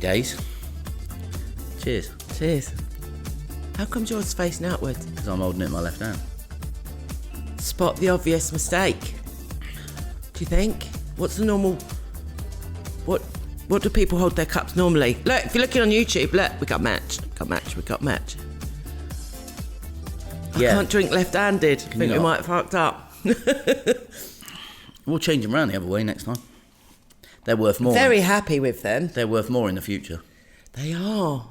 gaze. Cheers. Cheers. How comes yours facing outwards? Because I'm holding it in my left hand. Spot the obvious mistake. Do you think? What's the normal... What do people hold their cups normally? Look, if you're looking on YouTube, look, we got match. I can't drink left-handed. I think we might have fucked up. We'll change them around the other way next time. They're worth more. Very happy with them. They're worth more in the future. They are.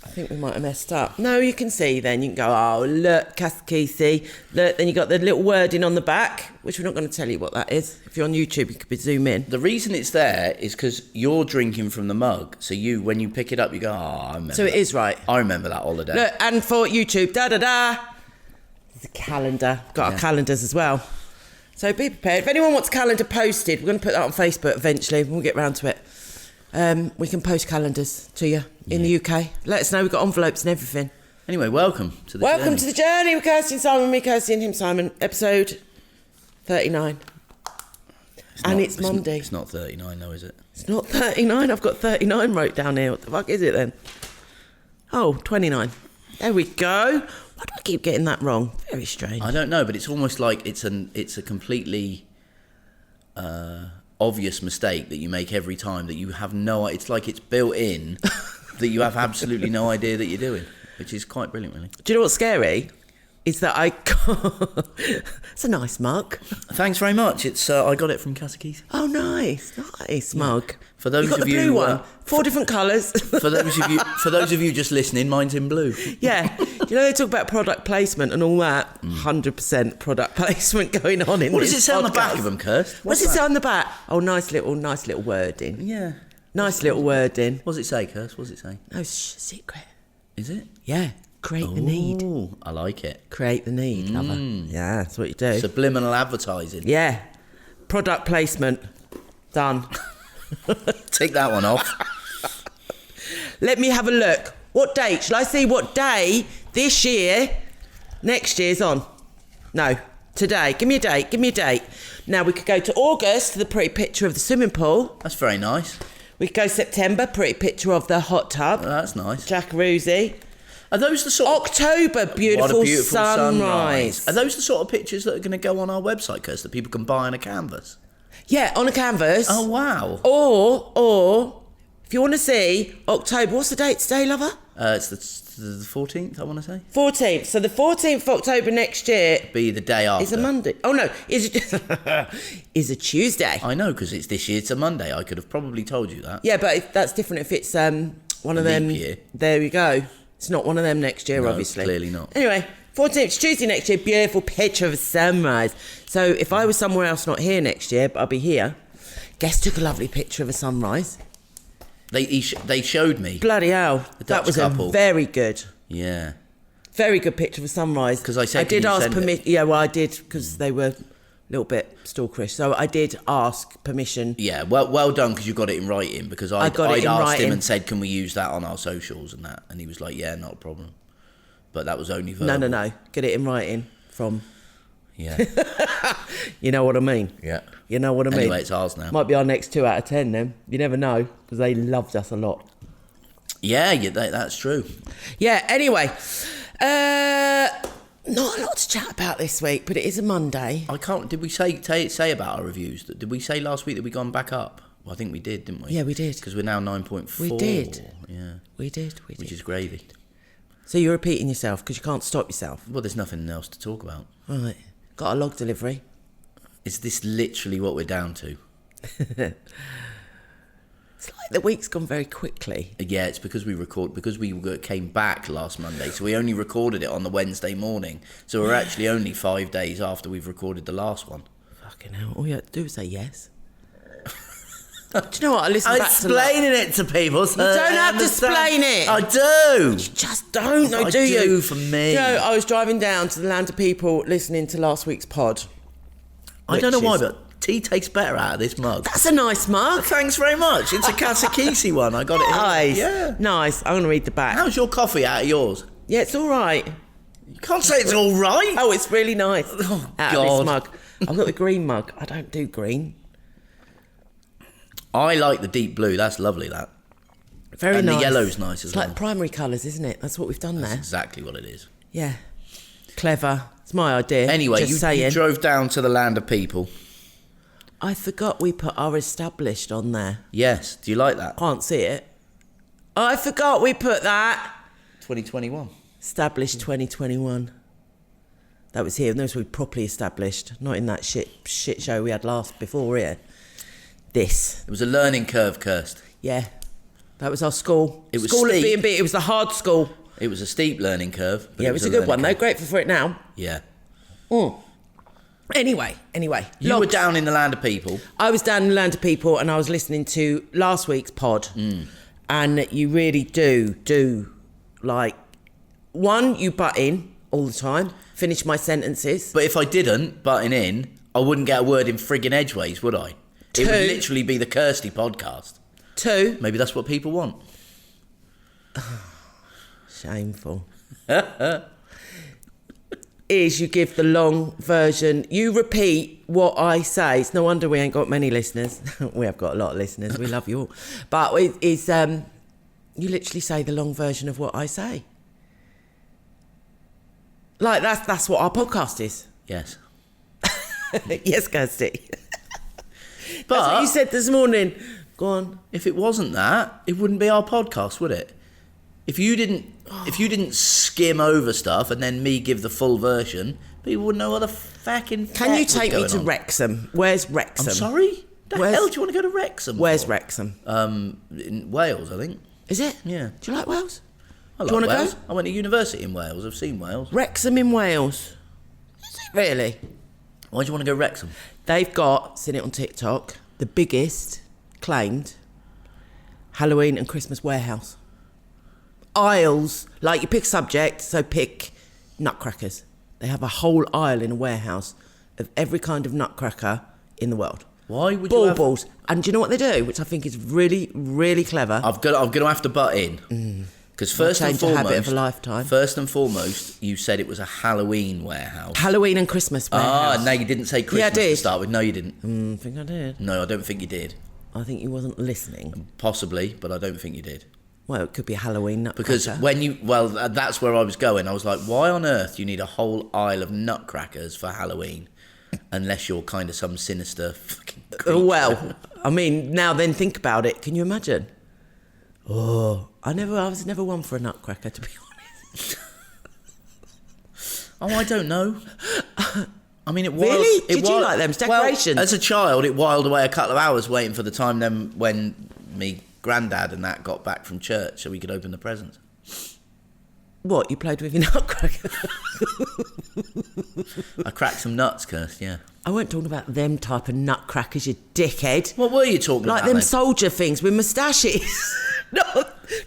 I think we might have messed up. No, you can see then. You can go, oh, look, Casa KiSi. Look, then you got the little wording on the back, which we're not going to tell you what that is. If you're on YouTube, you could zoom in. The reason it's there is because you're drinking from the mug. So when you pick it up, you go, I remember So it is right. I remember that holiday. Look, and for YouTube, da-da-da. There's a calendar. Got our calendars as well. So be prepared. If anyone wants a calendar posted, we're going to put that on Facebook eventually. We'll get round to it. We can post calendars to you in the UK. Let us know. We've got envelopes and everything. Anyway, welcome to the journey. To the journey with Kirsty and Simon, me, Kirsty and him, Simon. Episode 39. It's Monday. It's not 39 though, is it? It's not 39. I've got 39 wrote down here. What the fuck is it then? Oh, 29. There we go. Why do I keep getting that wrong? Very strange. I don't know, but it's almost like it's a completely obvious mistake that you make every time that you have no... It's like it's built in that you have absolutely no idea that you're doing, which is quite brilliant, really. Do you know what's scary? Is that I got... It's a nice mug. Thanks very much. It's I got it from Casa KiSi. Oh, nice mug. For those you got of the you, blue one, 4 different colours. for those of you just listening, mine's in blue. Yeah, you know they talk about product placement and all that. 100% product placement going on in. What this does it say podcast. on the back of them, Kirst? What's it say on the back? Oh, nice little wording. Yeah, nice little wording. What does it say, Kirst? What does it say? No, secret. Is it? Yeah. Create the need. Oh, I like it. Create the need, lover. Yeah, that's what you do. Subliminal advertising. Yeah. Product placement. Done. Take that one off. Let me have a look. What date? Shall I see what day this year, next year's on? No, today. Give me a date. Now, we could go to August, the pretty picture of the swimming pool. That's very nice. We could go September, pretty picture of the hot tub. Oh, that's nice. Jacuzzi. Are those the sort of... October, beautiful sunrise. Are those the sort of pictures that are going to go on our website, Kirst, that people can buy on a canvas? Yeah, on a canvas. Oh, wow. Or if you want to see October, what's the date today, lover? It's the 14th, I want to say. 14th. So the 14th of October next year... Be the day after. Is a Monday. Oh, no. Is a Tuesday. I know, because it's this year. It's a Monday. I could have probably told you that. Yeah, but that's different if it's one of them... Leap year. There we go. It's not one of them next year, No, obviously. Clearly not. Anyway, 14th, Tuesday next year, beautiful picture of a sunrise. So if I was somewhere else not here next year, but I'll be here, guest took a lovely picture of a sunrise. They showed me. Bloody hell. That was couple. a very good... Yeah. Very good picture of a sunrise. Because I said, I did ask permission. permission. Yeah, well, I did, because they were a little bit stalkerish. So I did ask permission. Yeah, well done, because you got it in writing, because I'd asked writing. him and said, can we use that on our socials and that? And he was like, yeah, not a problem. But that was only verbal. No. Get it in writing from... Yeah. You know what I mean? Yeah. You know what I mean? Anyway, it's ours now. Might be our next 2 out of 10 then. You never know, because they loved us a lot. Yeah, that's true. Yeah, anyway. Not a lot to chat about this week, but it is a Monday. I can't... Did we say about our reviews? Did we say last week that we'd gone back up? Well, I think we did, didn't we? Yeah, we did. Because we're now 9.4. We did. Yeah. We did. Which is gravy. So you're repeating yourself because you can't stop yourself. Well, there's nothing else to talk about. Right. Got a log delivery. Is this literally what we're down to? It's like the week's gone very quickly. Yeah, it's because we came back last Monday, so we only recorded it on the Wednesday morning. So we're actually only 5 days after we've recorded the last one. Fucking hell. All you have to do is say yes. Do you know what? I listen back to... explaining it to people. So you don't have to explain it. I do. You just don't, though, do you? I do for me. You know, I was driving down to the land of people listening to last week's pod. I don't know why, but tea tastes better out of this mug. That's a nice mug. Thanks very much. It's a Casa KiSi one. I got it. Nice. Yeah. Nice. I'm going to read the back. How's your coffee out of yours? Yeah, it's all right. You can't say it's all right. Oh, it's really nice. Oh, out God. of this mug. I've got the green mug. I don't do green. I like the deep blue. That's lovely, that. Very and nice. the yellow's nice as It's well. like primary colours, isn't it? That's what we've done That's there. exactly what it is. Yeah. Clever. It's my idea. Anyway, Just you saying. drove down to the land of people. I forgot we put our established on there. Yes. Do you like that? Can't see it. I forgot we put that. 2021. Established 2021. That was here. Those were properly established. Not in that shit show we had before here. This. It was a learning curve, Kirst. Yeah. That was our school. It was school at steep. B&B. It was the hard school. It was a steep learning curve. But Yeah, it was a good one. They're grateful for it now. Yeah. Anyway. You were down in the land of people. I was down in the land of people and I was listening to last week's pod. And you really do, like, one, you butt in all the time, finish my sentences. But if I didn't button in, I wouldn't get a word in friggin' edgeways, would I? It would literally be the Kirsty podcast. Two. Maybe that's what people want. Shameful. Is you give the long version. You repeat what I say. It's no wonder we ain't got many listeners. We have got a lot of listeners. We love you all. But you literally say the long version of what I say. Like that's what our podcast is. Yes. Yes, Kirsty. But That's what you said this morning. Go on. if it wasn't that, it wouldn't be our podcast, would it? If you didn't skim over stuff and then me give the full version, people wouldn't know what the fucking Can you was take me going to on. Wrexham? Where's Wrexham? I'm sorry? The hell do you want to go to Wrexham Where's for? Wrexham? In Wales, I think. Is it? Yeah. Do you like Wales? I Do you like wanna Wales. go? I went to university in Wales. I've seen Wales. Wrexham in Wales. Is it really? Why do you want to go Wrexham? They've got, seen it on TikTok, the biggest claimed Halloween and Christmas warehouse. Aisles, like you pick subject, so pick nutcrackers. They have a whole aisle in a warehouse of every kind of nutcracker in the world. Why would you have... Baubles. And do you know what they do, which I think is really, really clever? I'm going to have to butt in. Because first and change a foremost... habit of a lifetime. First and foremost, you said it was a Halloween warehouse. Halloween and Christmas warehouse. No, you didn't say Christmas I did. to start with. No, you didn't. I think I did. No, I don't think you did. I think you wasn't listening. Possibly, but I don't think you did. Well, it could be a Halloween nutcracker. Because when you... Well, that's where I was going. I was like, why on earth do you need a whole aisle of nutcrackers for Halloween? Unless you're kind of some sinister fucking creature. Well, I mean, now then think about it. Can you imagine? Oh, I was never one for a nutcracker, to be honest. Oh, I don't know. I mean, it was... Really? Did you like them? It's decorations. Well, as a child, it whiled away a couple of hours waiting for the time then when me granddad and that got back from church so we could open the presents. What, you played with your nutcracker? I cracked some nuts, Kirst, yeah. I weren't talking about them type of nutcrackers, you dickhead. What were you talking Like about them then? soldier things with moustaches.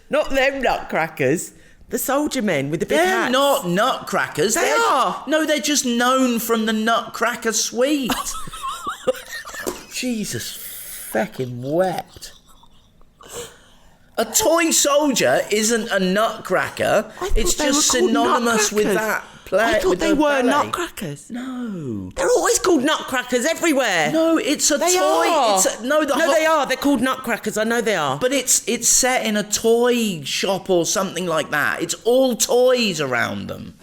not them nutcrackers. The soldier men with the big They're hats. not nutcrackers. They are. No, they're just known from the Nutcracker suite. Jesus fucking wept. A toy soldier isn't a nutcracker. I thought It's they were just called synonymous with nutcrackers. that play. I thought with they the were ballet. nutcrackers. No. They're always called nutcrackers everywhere. No, it's a They toy. are. No, they are. They're called nutcrackers. I know they are. But it's set in a toy shop or something like that. It's all toys around them.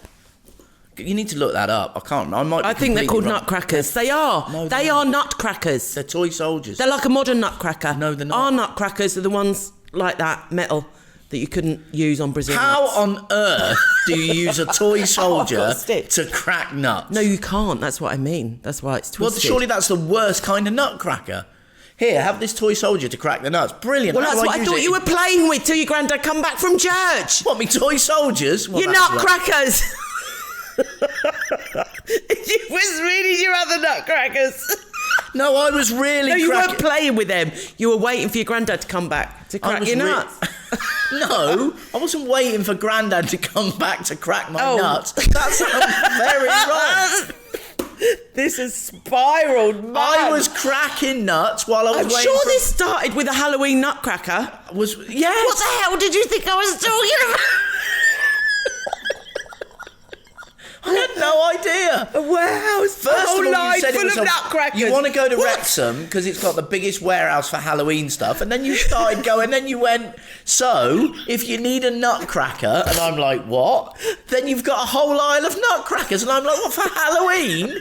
You need to look that up. I can't. I think they're called completely wrong. nutcrackers. They are. No, they they're are nutcrackers. They're toy soldiers. They're like a modern nutcracker. No, they're not. Our nutcrackers are the ones like that, metal, that you couldn't use on Brazil How nuts. on earth do you use a toy soldier got a stick. to crack nuts? No, you can't. That's what I mean. That's why it's Well, twisted. surely that's the worst kind of nutcracker. Here, have this toy soldier to crack the nuts. Brilliant. Well, How that's do what I use thought it? you were playing with till your granddad come back from church. What, me toy soldiers? Well, Your that's right. nutcrackers. You was reading your other nutcrackers. No, I was really No, you cracking... weren't playing with them. You were waiting for your granddad to come back to crack your nuts. No, I wasn't waiting for Grandad to come back to crack my Oh. nuts. That sounds very wrong. This has spiraled, man. I was cracking nuts while I was I'm waiting sure for... this started with a Halloween nutcracker. Yes. What the hell did you think I was talking about? I had no idea. A warehouse. First of all, you said it was nutcrackers. You want to go to What? Wrexham because it's got the biggest warehouse for Halloween stuff, and then you started going. Then you went. So if you need a nutcracker, and I'm like, what? Then you've got a whole aisle of nutcrackers, and I'm like, what for Halloween?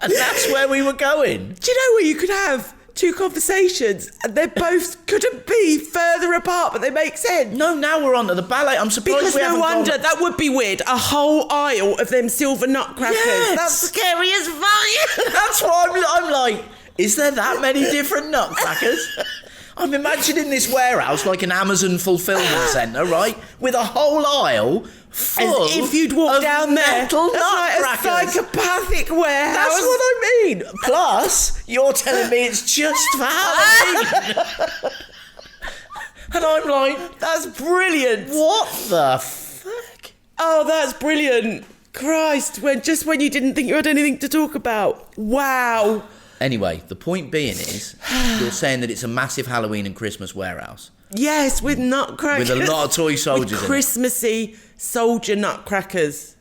And that's where we were going. Do you know where you could have two conversations and they both couldn't be further apart, but they make sense? No, now we're on to the ballet. I'm surprised Because we no haven't wonder, gone... that would be weird. A whole aisle of them silver nutcrackers. Yes. That's scary as fuck. That's why I'm like, is there that many different nutcrackers? I'm imagining this warehouse like an Amazon fulfillment centre, right? With a whole aisle full As if you'd walk of down there. metal That's nutcrackers. like a psychopathic warehouse. That's what I mean. Plus, you're telling me it's just for Halloween. And I'm like, That's brilliant. what the fuck? Oh, that's brilliant. Christ, when you didn't think you had anything to talk about. Wow. Anyway, the point being is, you're saying that it's a massive Halloween and Christmas warehouse. Yes, with nutcrackers. With a lot of toy soldiers with in it. Christmassy soldier nutcrackers.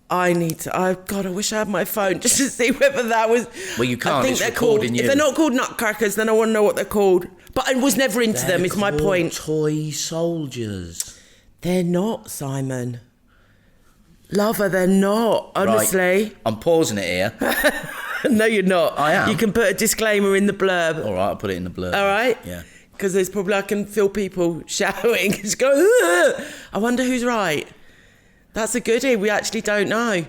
I wish I had my phone just to see whether that was... Well, you can't, I think it's they're called... recording If you. they're not called nutcrackers, then I want to know what they're called. But I was never into them, is my They're point. toy soldiers. They're not, Simon. Lover, they're not, honestly. Right. I'm pausing it here. No, you're not. I am. You can put a disclaimer in the blurb. All right, I'll put it in the blurb. All right? Yeah. Because there's probably, I can feel people shouting. Just go, "Ugh." I wonder who's right. That's a goodie. We actually don't know.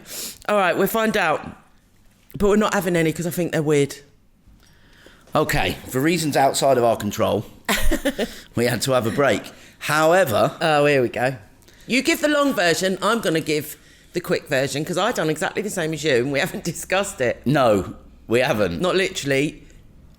All right, we'll find out. But we're not having any because I think they're weird. Okay, for reasons outside of our control, we had to have a break. However... Oh, here we go. You give the long version. I'm going to give the quick version because I've done exactly the same as you and we haven't discussed it. No, we haven't. Not literally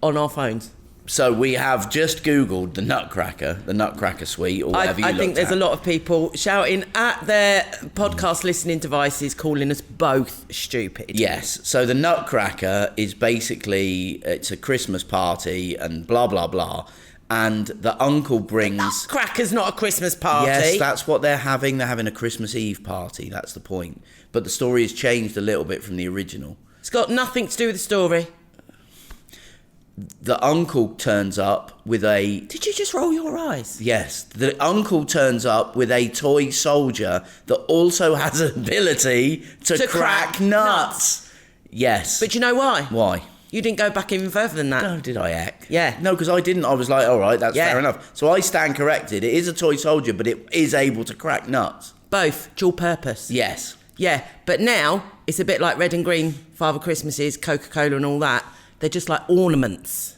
on our phones. So we have just Googled the Nutcracker suite, or whatever I think there's a lot of people shouting at their podcast listening devices, calling us both stupid. Yes. So the Nutcracker is basically, it's a Christmas party and blah, blah, blah. And the uncle brings... Nutcracker's not a Christmas party. Yes, that's what they're having. They're having a Christmas Eve party. That's the point. But the story has changed a little bit from the original. It's got nothing to do with the story. The uncle turns up with a... Did you just roll your eyes? Yes. The uncle turns up with a toy soldier that also has an ability to crack nuts. Yes. But you know why? Why? You didn't go back even further than that. No, did I act? Yeah. No, because I didn't. I was like, all right, that's Yeah. fair enough. So I stand corrected. It is a toy soldier, but it is able to crack nuts. Both. Dual purpose. Yes. Yeah. But now, it's a bit like red and green Father Christmases, Coca-Cola and all that. They're just like ornaments.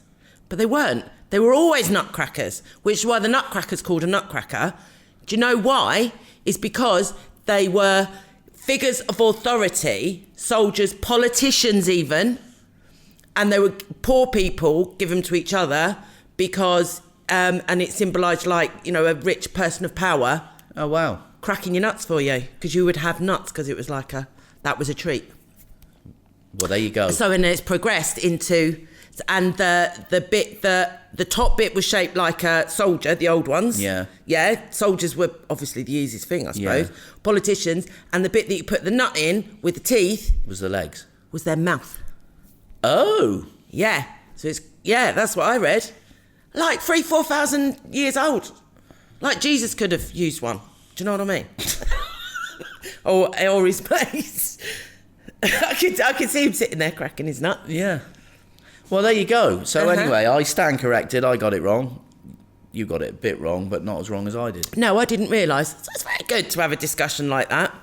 But they weren't. They were always nutcrackers, which is why the Nutcracker's called a nutcracker. Do you know why? It's because they were figures of authority, soldiers, politicians even, and they were poor people, give them to each other because, and it symbolised like, you know, a rich person of power. Oh, wow. Cracking your nuts for you, because you would have nuts, because it was like that was a treat. Well, there you go. So, and it's progressed into, and the top bit was shaped like a soldier, the old ones. Yeah. Yeah, soldiers were obviously the easiest thing, I suppose. Yeah. Politicians, and the bit that you put the nut in with the teeth Was the legs. was their mouth. Oh. Yeah, so it's, yeah, that's what I read. Like 3,000-4,000 years old. Like Jesus could have used one. Do you know what I mean? or his face. I could see him sitting there cracking his nut. Yeah. Well, there you go. So anyway, I stand corrected. I got it wrong. You got it a bit wrong, but not as wrong as I did. No, I didn't realise. So it's very good to have a discussion like that.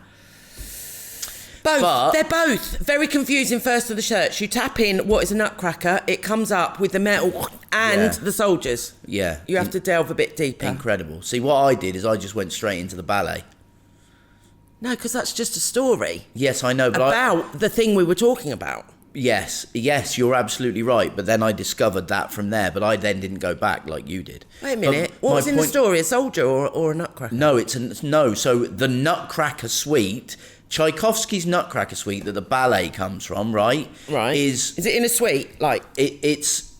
Both. But- They're both very confusing first of the shirts. You tap in what is a nutcracker, it comes up with the metal and Yeah. the soldiers. Yeah. You have to delve a bit deeper. Incredible. See, what I did is I just went straight into the ballet. No, because that's just a story Yes, I know, but about the thing we were talking about. Yes, you're absolutely right. But then I discovered that from there. But I then didn't go back like you did. Wait a minute. But What my was in the point- story? A soldier or a nutcracker? No, no. So the Nutcracker suite, Tchaikovsky's Nutcracker suite that the ballet comes from, right? Right. Is it in a suite? Like, it's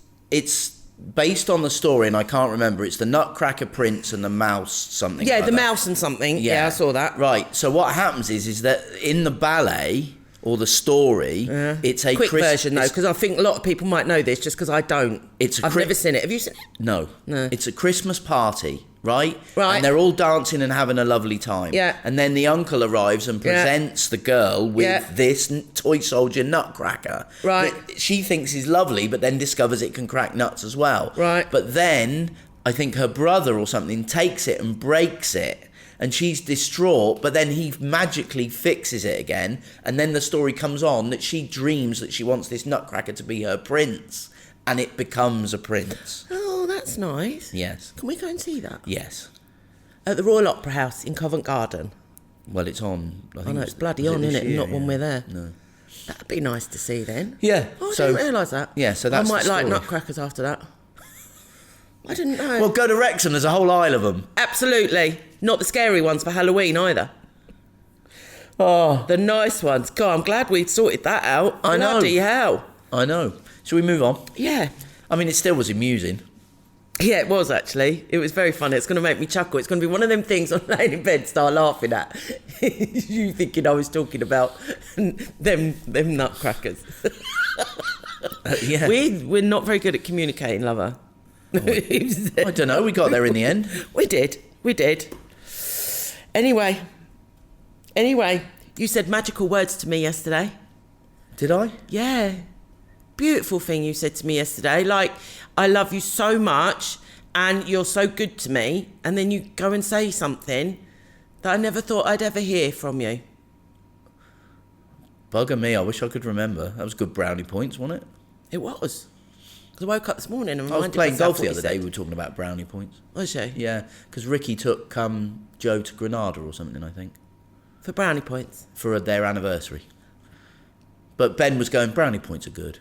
based on the story, and I can't remember. It's the Nutcracker Prince and the Mouse something. Yeah, like the that. mouse and something. Yeah, I saw that. Right. So what happens is that in the ballet or the story, it's a Quick version though, because I think a lot of people might know this, just because I don't. I've never seen it. Have you seen it? No. It's a Christmas party, right? Right. And they're all dancing and having a lovely time. Yeah. And then the uncle arrives and presents the girl with this toy soldier Nutcracker. Right. That she thinks is lovely, but then discovers it can crack nuts as well. Right. But then I think her brother or something takes it and breaks it. And she's distraught, but then he magically fixes it again. And then the story comes on that she dreams that she wants this Nutcracker to be her prince. And it becomes a prince. Oh, that's nice. Yes. Can we go and see that? Yes. At the Royal Opera House in Covent Garden. Well, it's on. I know, it's bloody on, isn't it? Year, Not when we're there. No. That'd be nice to see then. Yeah. Oh, I didn't realise that. Yeah, so that's I might the like story. Nutcrackers after that. I didn't know. Well, go to Wrexham. There's a whole aisle of them. Absolutely. Not the scary ones for Halloween either. Oh, The nice ones. God, I'm glad we sorted that out. I know. Bloody hell. I know. Shall we move on? Yeah. I mean, it still was amusing. Yeah, it was actually. It was very funny. It's going to make me chuckle. It's going to be one of them things I'm laying in bed, start laughing at. You thinking I was talking about them nutcrackers. Yeah. We're not very good at communicating, lover. I don't know. We got there in the end. We did. Anyway, you said magical words to me yesterday. Did I? Yeah. Beautiful thing you said to me yesterday. Like, I love you so much and you're so good to me. And then you go and say something that I never thought I'd ever hear from you. Bugger me. I wish I could remember. That was good brownie points, wasn't it? It was. Because I woke up this morning and I was reminded playing myself golf the what other you day. said. We were talking about brownie points. Was you? Yeah, because Ricky took Joe to Granada or something, I think, For brownie points. for their anniversary. But Ben was going, brownie points are good.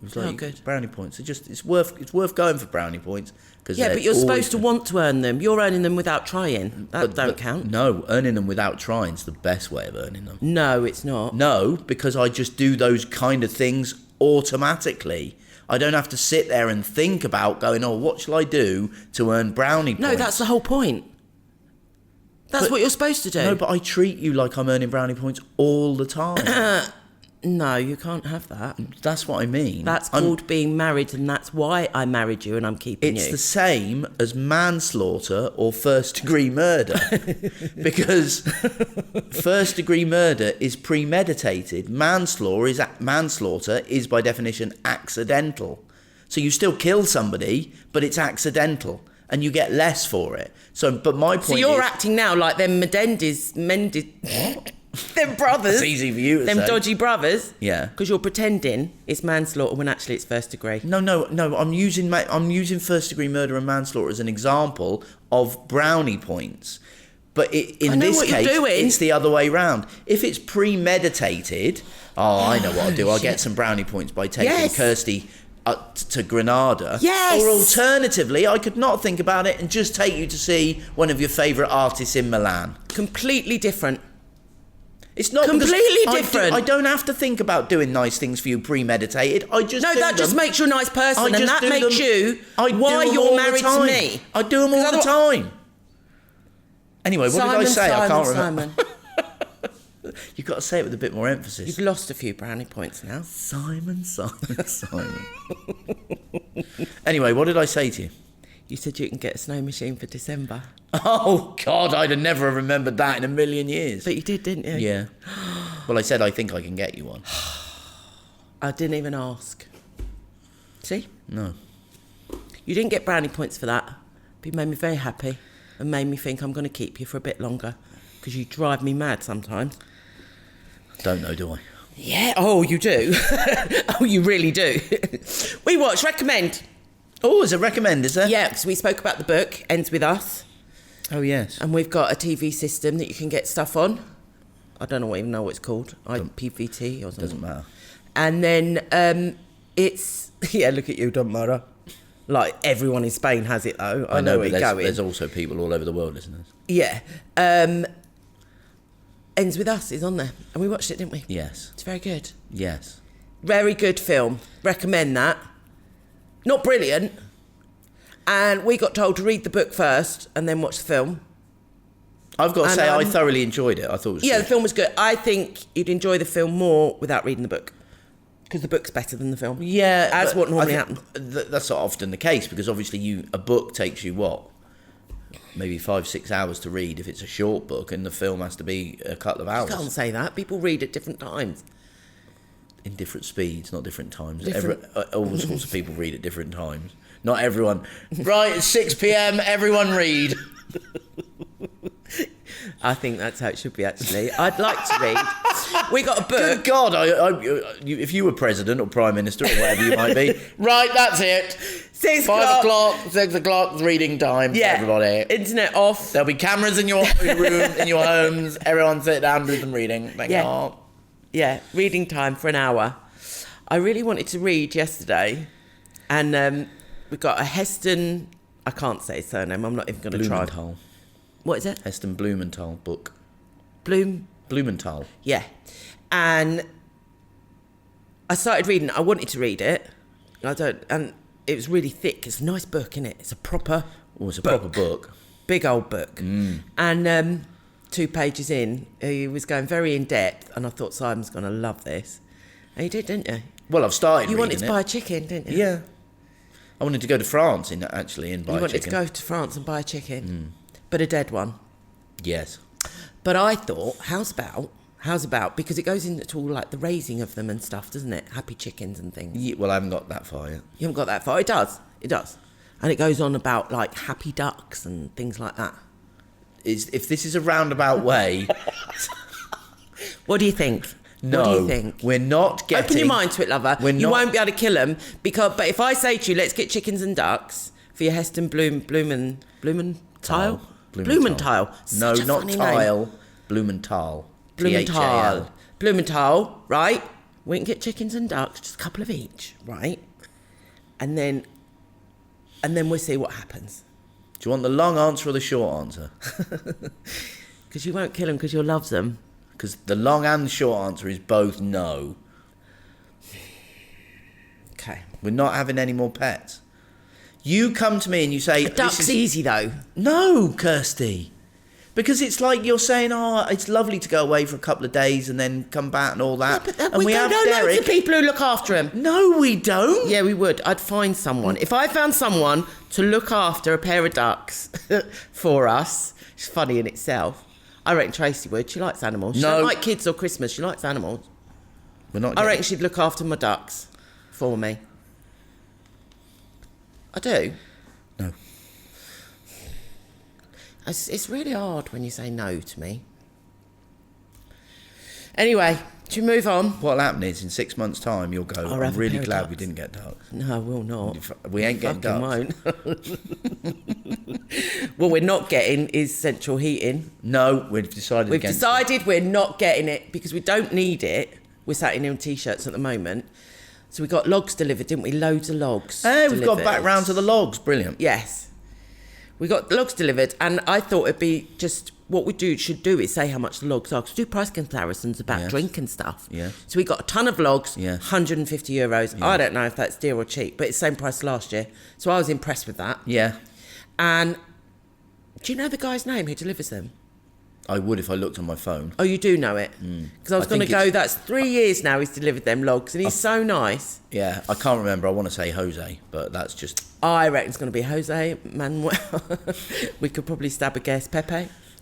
It was Oh, like, good. brownie points are just, it's worth going for brownie points. Cause Yeah, they're but you're always supposed to want to earn them. You're earning them without trying. That don't count. No, earning them without trying is the best way of earning them. No, it's not. No, because I just do those kind of things automatically. I don't have to sit there and think about going, oh, what shall I do to earn brownie points? No, that's the whole point. That's But- what you're supposed to do. No, but I treat you like I'm earning brownie points all the time. No, you can't have that. That's what I mean. That's I'm- called being married, and that's why I married you and I'm keeping It's you. the same as manslaughter or first-degree murder. Because first-degree murder is premeditated. Manslaughter is, by definition, accidental. So you still kill somebody, but it's accidental. And you get less for it. So, but my point So you're is... acting now like them Mendes, them brothers. It's easy for you to them say. dodgy brothers. Yeah. Because you're pretending it's manslaughter when actually it's first degree. No. I'm using first-degree murder and manslaughter as an example of brownie points. But in I know this what you're case, doing. it's the other way round. If it's premeditated, I know what I'll do. I'll get some brownie points by taking Yes. Kirsty to Granada. Yes. Or alternatively, I could not think about it and just take you to see one of your favourite artists in Milan. Completely different. It's not Completely because different. I don't have to think about doing nice things for you premeditated. I just No, do that just them. makes you a nice person, I and just that do makes them. you I do why them you're all the married to time. me. I do them all the 'Cause time. Anyway, what did I say? I can't remember. Simon. You've got to say it with a bit more emphasis. You've lost a few brownie points now. Simon. Anyway, what did I say to you? You said you can get a snow machine for December. Oh, God, I'd have never remembered that in a million years. But you did, didn't you? Yeah. Well, I said I think I can get you one. I didn't even ask. See? No. You didn't get brownie points for that, but you made me very happy and made me think I'm going to keep you for a bit longer because you drive me mad sometimes. Don't know, do I? Yeah. Oh, you do. Oh, you really do. We watch. Recommend. Oh, there's a recommend, is there? Yeah, because we spoke about the book, Ends With Us, Oh, yes. and we've got a TV system that you can get stuff on. I don't even know what it's called. IPVT or something. Doesn't matter. And then it's... Yeah, look at you, don't matter. Like, everyone in Spain has it, though. I know where but you're going. there's also people all over the world, isn't there? Yeah. Ends With Us is on there. And we watched it, didn't we? Yes. It's very good. Yes. Very good film. Recommend that. Not brilliant, And we got told to read the book first and then watch the film. I've got to say, I thoroughly enjoyed it. I thought it was good. The film was good. I think you'd enjoy the film more without reading the book. Because the book's better than the film. Yeah. That's what normally happens. That's not often the case, because obviously a book takes you, maybe 5-6 hours to read if it's a short book, and the film has to be a couple of hours. You can't say that. People read at different times. In different speeds, not different times. All sorts of people read at different times. Not everyone. Right, it's 6 p.m, everyone read. I think that's how it should be, actually. I'd like to read. We got a book. Good God, if you were president or prime minister or whatever you might be, right, that's it. 5 o'clock, 6 o'clock, reading time for everybody. Internet off. There'll be cameras in your room, in your homes. Everyone sit down, do some reading. Thank God. Yeah, reading time for an hour. I really wanted to read yesterday, and we got a Heston. I can't say his surname. I'm not even going to try. Blumenthal. What is it? Heston Blumenthal book. Blumenthal. Yeah, and I started reading. I wanted to read it. And it was really thick. It's a nice book, isn't it? It's a proper. It's a proper book. Big old book. And 2 pages in, he was going very in depth, and I thought Simon's going to love this. And you did, didn't you? Well, I've started. You wanted to buy a chicken, didn't you? Yeah. I wanted to go to France and buy a chicken. You wanted to go to France and buy a chicken, but a dead one. Yes. But I thought, how's about, because it goes into all like the raising of them and stuff, doesn't it? Happy chickens and things. Yeah, well, I haven't got that far yet. You haven't got that far? It does. And it goes on about like happy ducks and things like that. If this is a roundabout way... What do you think? No, what do you think? We're not getting... Open your mind to it, lover. You won't be able to kill them, but if I say to you, let's get chickens and ducks for your Heston Blumenthal? Blumenthal. No, not tile. Name. Blumenthal. T-H-A-L. Blumenthal, right? We can get chickens and ducks, just a couple of each, right? And then we'll see what happens. Do you want the long answer or the short answer? Because you won't kill them because you'll love them. Because the long and the short answer is both no. Okay. We're not having any more pets. You come to me and you say... A duck's easy, though. No, Kirsty. Because it's like you're saying, it's lovely to go away for a couple of days and then come back and all that. Yeah, but and we have Derek. Loads of people who look after him. No, we don't. Yeah, we would. I'd find someone. If I found someone to look after a pair of ducks for us, it's funny in itself. I reckon Tracy would. She likes animals. She don't like kids or Christmas. She likes animals. We're not. I reckon she'd look after my ducks for me. I do. No. It's really hard when you say no to me. Anyway, should we move on? What'll happen is in 6 months' time you'll go, I'm really glad we didn't get ducks. No, we'll not. We ain't getting ducks. Won't. What we're not getting is central heating. No, we've decided we're not getting it because we don't need it. We're sat in T-shirts at the moment. So we got logs delivered, didn't we? Loads of logs. We've got back round to the logs. Brilliant. Yes. We got logs delivered, and I thought it'd be just what we should do is say how much the logs are. Because we do price comparisons about drink and stuff. Yeah. So we got a ton of logs, €150. Yeah. I don't know if that's dear or cheap, but it's the same price last year. So I was impressed with that. Yeah. And do you know the guy's name who delivers them? I would if I looked on my phone. Oh, you do know it? Because I was going to go, that's 3 years now he's delivered them logs, and he's so nice. Yeah, I can't remember. I want to say Jose, but that's just... I reckon it's going to be Jose Manuel. We could probably stab a guess.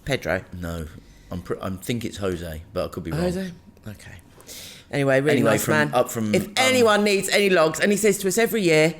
Pedro? No, I think it's Jose, but I could be wrong. Jose? Okay. Anyway, really nice man. If anyone needs any logs, and he says to us every year,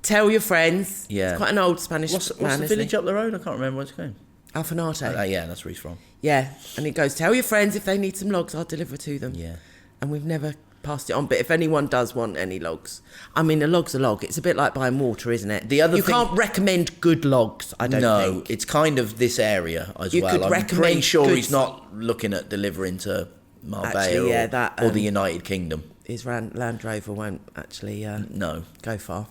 tell your friends. Yeah. It's quite an old Spanish man, What's the village up the road? I can't remember what's going. Alfanate. Yeah, that's where he's from. Yeah, and he goes, tell your friends if they need some logs, I'll deliver to them. Yeah. And we've never passed it on, but if anyone does want any logs, I mean, a log's a log. It's a bit like buying water, isn't it? You can't recommend good logs, I don't think. No, it's kind of this area as well. I'm pretty sure he's not looking at delivering to Marbella or the United Kingdom. His Land Rover won't actually go far.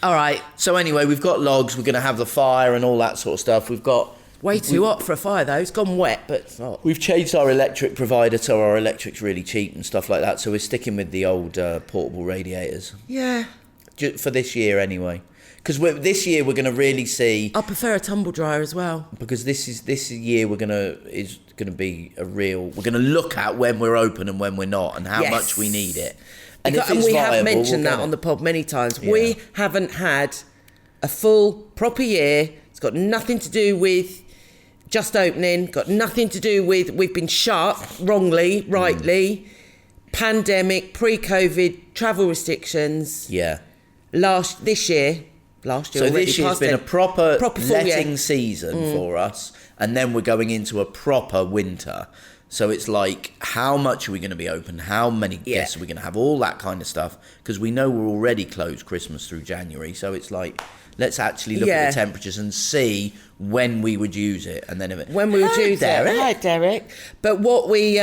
All right. So anyway, we've got logs. We're going to have the fire and all that sort of stuff. We've got... Way too hot for a fire, though. It's gone wet, but it's not. We've changed our electric provider, so our electric's really cheap and stuff like that. So we're sticking with the old portable radiators. Yeah. for this year anyway. Because this year we're going to really see. I prefer a tumble dryer as well. Because this year is going to be a real. We're going to look at when we're open and when we're not, and how much we need it. And if it's we viable, have mentioned we'll that on the pod many times. Yeah. We haven't had a full proper year. It's got nothing to do with just opening. Got nothing to do with we've been shut wrongly, rightly. Pandemic, pre-COVID, travel restrictions. Yeah. This year. So this year's been a proper letting season for us, and then we're going into a proper winter. So it's like, how much are we going to be open? How many guests are we going to have? All that kind of stuff. Because we know we're already closed Christmas through January. So it's like, let's actually look at the temperatures and see when we would use it. And then when we would use it. Hi, Derek. But what we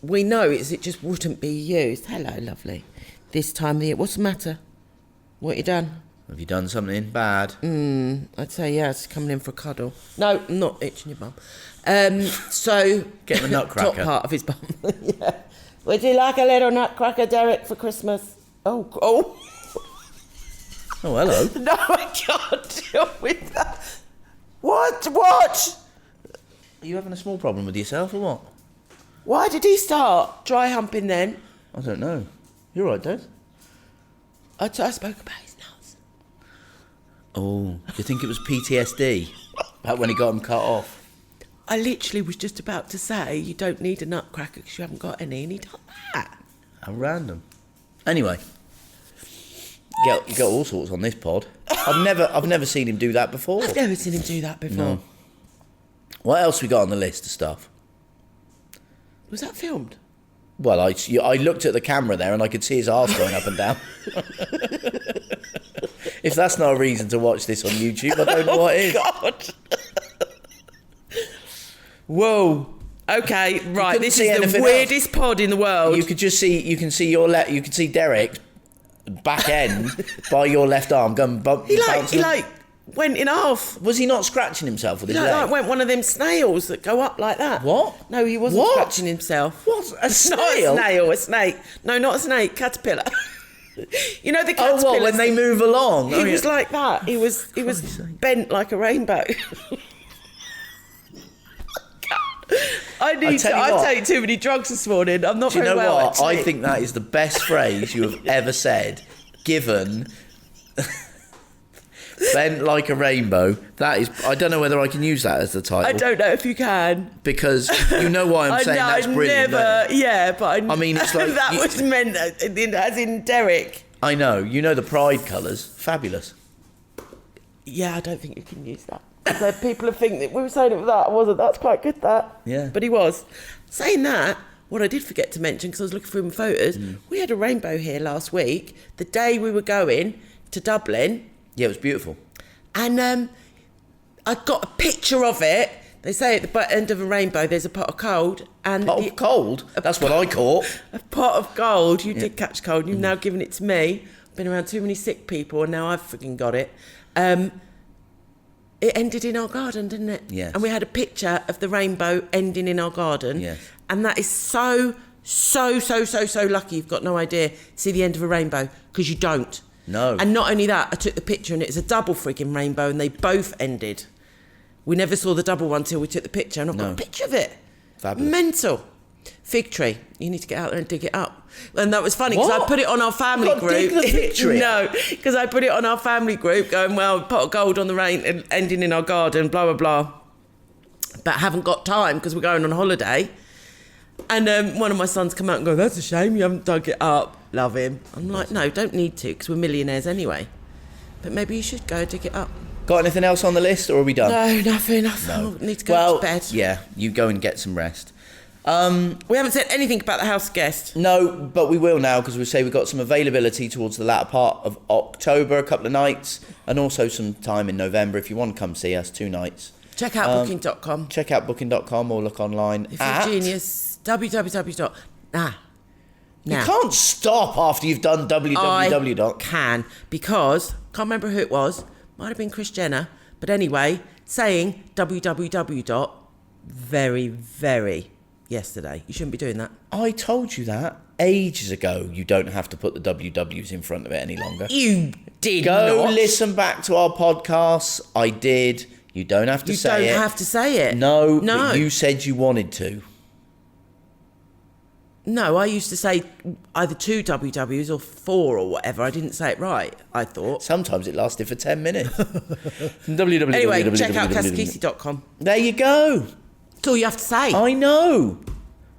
know is it just wouldn't be used. Hello, lovely. This time of the year. What's the matter? What you done? Have you done something bad? I'd say it's coming in for a cuddle. No, I'm not itching your bum. So get the nutcracker. Top part of his bum. Yeah. Would you like a little nutcracker, Derek, for Christmas? Oh. Oh, hello. No, I can't deal with that. What? Are you having a small problem with yourself or what? Why did he start dry humping then? I don't know. You're right, Dad. I spoke about his nuts. Oh, do you think it was PTSD? About when he got them cut off? I literally was just about to say you don't need a nutcracker because you haven't got any, and he done that. How random. Anyway, you got all sorts on this pod. I've never seen him do that before. I've never seen him do that before. No. What else we got on the list of stuff? Was that filmed? Well, I looked at the camera there and I could see his arse going up and down. If that's not a reason to watch this on YouTube, I don't know what is. God. Whoa. Okay, right. This is the weirdest pod in the world. You can see Derek back end by your left arm going He went in half. Was he not scratching himself with his leg? Like went one of them snails that go up like that. What? No, he wasn't scratching himself. What? A snail? Not a snail, a snake. No, not a snake, caterpillar. You know the caterpillar. Oh, what, when they move along? He was like that. He was bent like a rainbow. I take too many drugs this morning. I'm not very well. Do you know what? Actually. I think that is the best phrase you have ever said, given bent like a rainbow. That is, I don't know whether I can use that as the title. I don't know if you can. Because you know why I'm saying that's brilliant. But I mean, it's like... that was meant as in Derek. I know. You know the Pride colours. Fabulous. Yeah, I don't think you can use that. So people think that we were saying it with that, wasn't that's quite good, that. Yeah. But he was. Saying that, what I did forget to mention, because I was looking through my photos, we had a rainbow here last week, the day we were going to Dublin. Yeah, it was beautiful. And I got a picture of it. They say at the end of a rainbow there's a pot of gold. And pot of gold? That's what I caught. A pot of gold. You did catch gold. You've now given it to me. I've been around too many sick people and now I've freaking got it. It ended in our garden, didn't it? Yes. And we had a picture of the rainbow ending in our garden. Yes. And that is so lucky. You've got no idea. See the end of a rainbow, because you don't. No. And not only that, I took the picture and it was a double frigging rainbow and they both ended. We never saw the double one till we took the picture, and I've got a picture of it. Fabulous. Mental. Fig tree. You need to get out there and dig it up. And that was funny because I put it on our family group. Dig the fig tree. No, because I put it on our family group going, well, pot of gold on the rain and ending in our garden, blah, blah, blah. But haven't got time because we're going on holiday. And one of my sons come out and go, that's a shame you haven't dug it up. Love him. I'm like, no, don't need to because we're millionaires anyway. But maybe you should go dig it up. Got anything else on the list, or are we done? No, nothing. No. I need to go to bed. Yeah, you go and get some rest. We haven't said anything about the house guest. No, but we will now, because we say we've got some availability towards the latter part of October, a couple of nights, and also some time in November if you want to come see us, 2 nights. Check out booking.com. Check out booking.com or look online. If you're a genius, www. You can't stop after you've done www. I can, because, can't remember who it was, might have been Kris Jenner, but anyway, saying www. Very yesterday. You shouldn't be doing that. I told you that ages ago you don't have to put the WWs in front of it any longer. You did Go not. listen back to our podcasts. I did. You don't have to say it. You don't have to say it. No, No. but you said you wanted to. No, I used to say either 2 WWs or 4 or whatever. I didn't say it right, I thought. Sometimes it lasted for 10 minutes. Anyway, check out CasaKiSi.com. There you go. That's all you have to say. I know.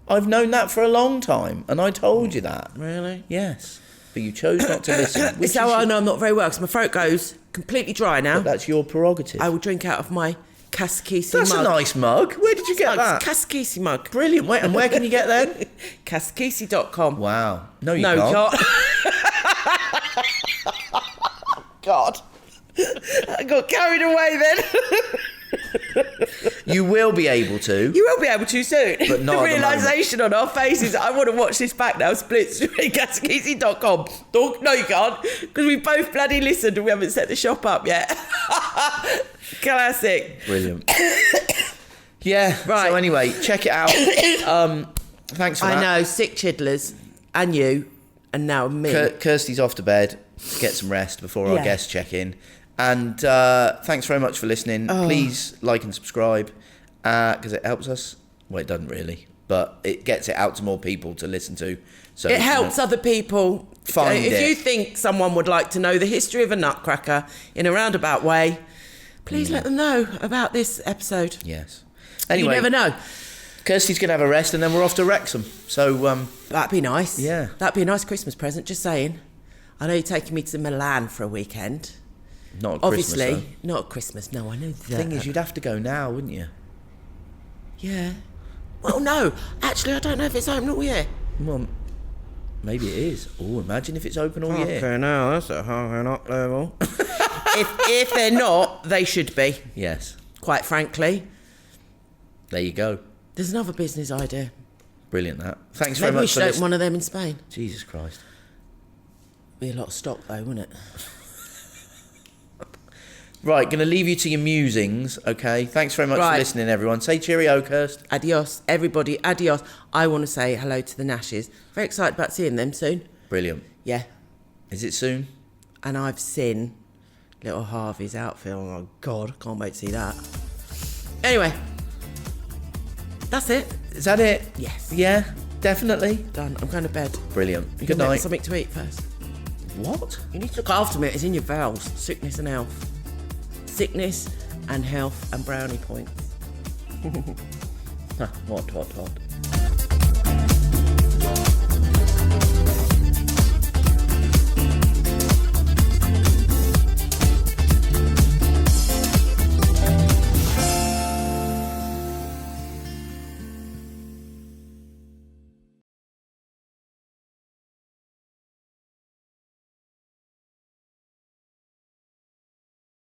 I've known that for a long time, and I told you that. Really? Yes. But you chose not to listen. It's how I know I'm not very well, because my throat goes completely dry now. But that's your prerogative. I will drink out of my Casa KiSi mug. That's a nice mug. Where did you get that? Casa KiSi mug. Brilliant. Wait, and where can you get that? CasaKiSi.com. Wow. No, you No, can't. God. I got carried away then. You will be able to. You will be able to soon. But not the at the realisation on our faces, I want to watch this back now, split screen, CasaKiSi.com. No, you can't, because we both bloody listened and we haven't set the shop up yet. Classic. Brilliant. Yeah. Right. So anyway, check it out. Thanks for that. I know, sick chidlers, and you, and now me. Kirsty's off to bed. Get some rest before our Yeah. guests check in. And thanks very much for listening. Please like and subscribe because it helps us. Well, it doesn't really, but it gets it out to more people to listen to. So It helps other people Find if it. you think someone would like to know the history of a nutcracker in a roundabout way, please let them know about this episode. Yes. Anyway, You never know. Kirsty's going to have a rest and then we're off to Wrexham. So, That'd be nice. Yeah. That'd be a nice Christmas present, just saying. I know you're taking me to Milan for a weekend. not at Obviously, Christmas, not at Christmas. No, I know that. though. The thing is, you'd have to go now, wouldn't you? Yeah. Well, no. Actually, I don't know if it's open all year. Well, maybe it is. Oh, imagine if it's open all year. Okay, now that's a high up level. if they're not, they should be. Yes. Quite frankly. There you go. There's another business idea. Brilliant, that. Thanks Maybe very we much should for open listening. one of them in Spain. Jesus Christ. Be a lot of stock though, wouldn't it? Right, going to leave you to your musings, okay? Thanks very much for Right. listening, everyone. Say cheerio, Kirst. Adios, everybody. Adios. I want to say hello to the Nashes. Very excited about seeing them soon. Brilliant. Yeah. Is it soon? And I've seen little Harvey's outfit. Oh, God. Can't wait to see that. Anyway. That's it. Is that it? Yes. Yeah, definitely. Done. I'm going to bed. Brilliant. You Good can make night. something to eat first. What? You need to look after me. It's in your vows. Sickness and health. Sickness and health and brownie points. What?